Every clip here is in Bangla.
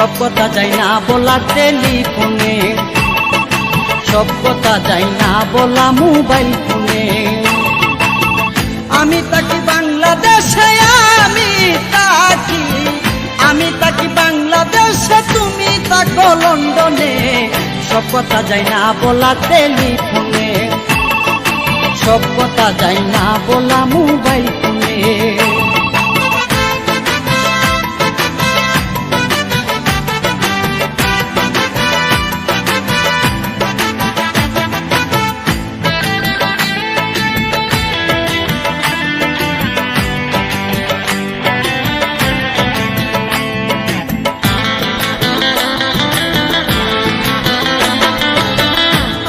সব কথা যায় না বলা টেলিফোনে, সব কথা যায় না বলা মোবাইল ফোনে। আমি থাকি বাংলাদেশে, আমি থাকি বাংলাদেশে, তুমি থাকো লন্ডনে। সব কথা যায় না বলা টেলিফোনে, সব কথা যায় না বলা মোবাইল ফোনে।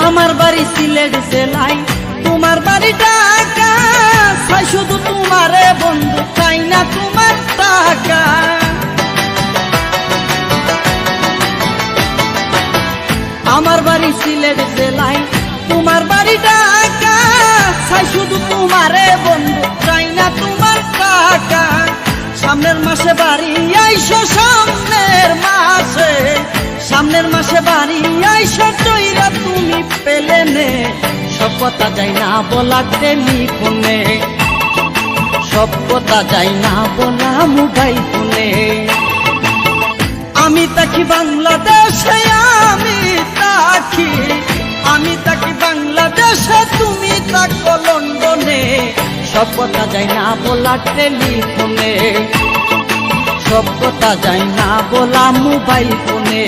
আমার বাড়ি সিলেট জেলায়, তোমার বাড়ি ঢাকা। চাই শুধু তোমারে বন্ধু, চাই না তোমার টাকা। আমার বাড়ি সিলেট জেলায়, তোমার বাড়ি ঢাকা। চাই শুধু তোমারে বন্ধু, চাই না তোমার টাকা। সামনের মাসে বাড়ি আইসো, সামনের মাসে বাড়ি আইসো, চইরা তুমি পেলেনে। সব কথা যায় না বলা টেলিফোনে, সব কথা যায় না বলা মোবাইল ফোনে। আমি থাকি বাংলাদেশে, আমি থাকি বাংলাদেশে, তুমি থাকো লন্ডনে। সব কথা যায় না বলা টেলিফোনে, সব কথা যায় না বলা মোবাইল ফোনে।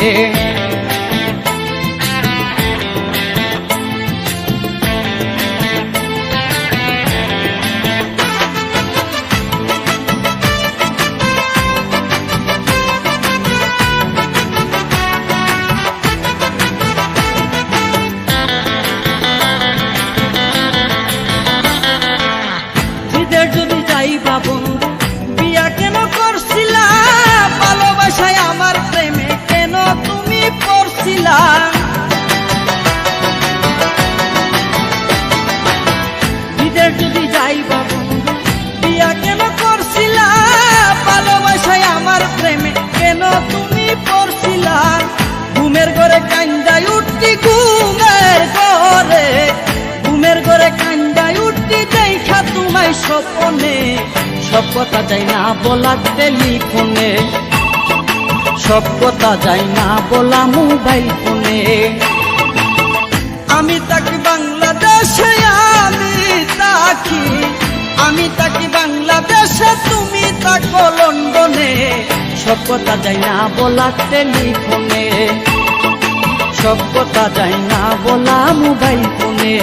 ঈদের যদি যাইবা বন্ধু, বিয়া কেন করছিলা? ভালোবাসায় আমার প্রেমে কেন তুমি পড়ছিলা? ঈদের যদি যাইবা বন্ধু, বিয়া কেন করছিলা? ভালোবাসায় আমার প্রেমে কেন তুমি পড়ছিলা? ঘুমের ঘরে কান্দায় উঠতি, ঘুমের ঘরে কান্দায় উঠতি, দেখা তোমায় স্বপ্নে। সব কথা যায় না বলা টেলিফোনে, সব কথা যায় না বলা মোবাইল ফোনে। আমি থাকি বাংলাদেশে, আমি থাকি বাংলাদেশে, তুমি থাকো লন্ডনে। সব কথা যায় না বলা টেলিফোনে, সব কথা যায় না বলা মোবাইল ফোনে।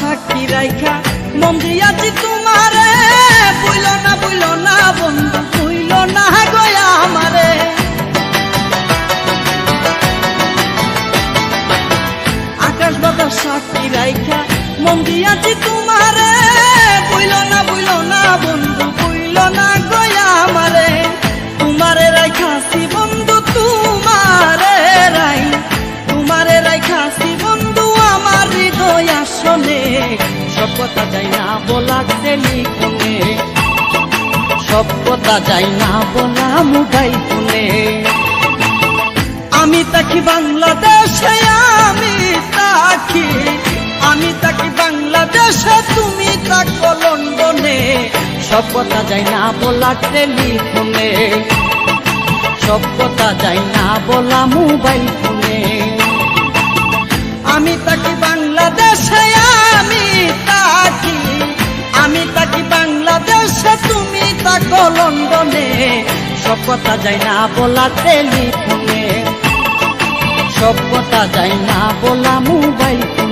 সাক্ষী রাইখা মন দিয়াছি তোমারে, বুইল না বন্ধু, বুইল না গয়া আমারে। আকাশ বাতাস সাক্ষী রাইখা মন দিয়াছি তোমারে, বুইল না বন্ধু, বুইল না গয়া আমারে। তোমারে রাইখাছি বন্ধু, তোমারে রাইখাছি বন্ধু আমার হৃদয় আসনে। সব কথা যায় না বলা টেলিফোনে, সব কথা যায় না বলা মোবাইল ফোনে। আমি থাকি বাংলাদেশে, আমি থাকি বাংলাদেশে, তুমি থাকো লন্ডনে। সব কথা যায় না বলা টেলিফোনে, সব কথা যায় না বলা মোবাইল ফোনে। আমি থাকি বাংলাদেশে, আমি থাকি বাংলাদেশে, তুমি থাকো লন্ডনে। সব কথা যায় না বলা টেলিফোনে, সব কথা যায় না বলা মোবাইল ফোনে।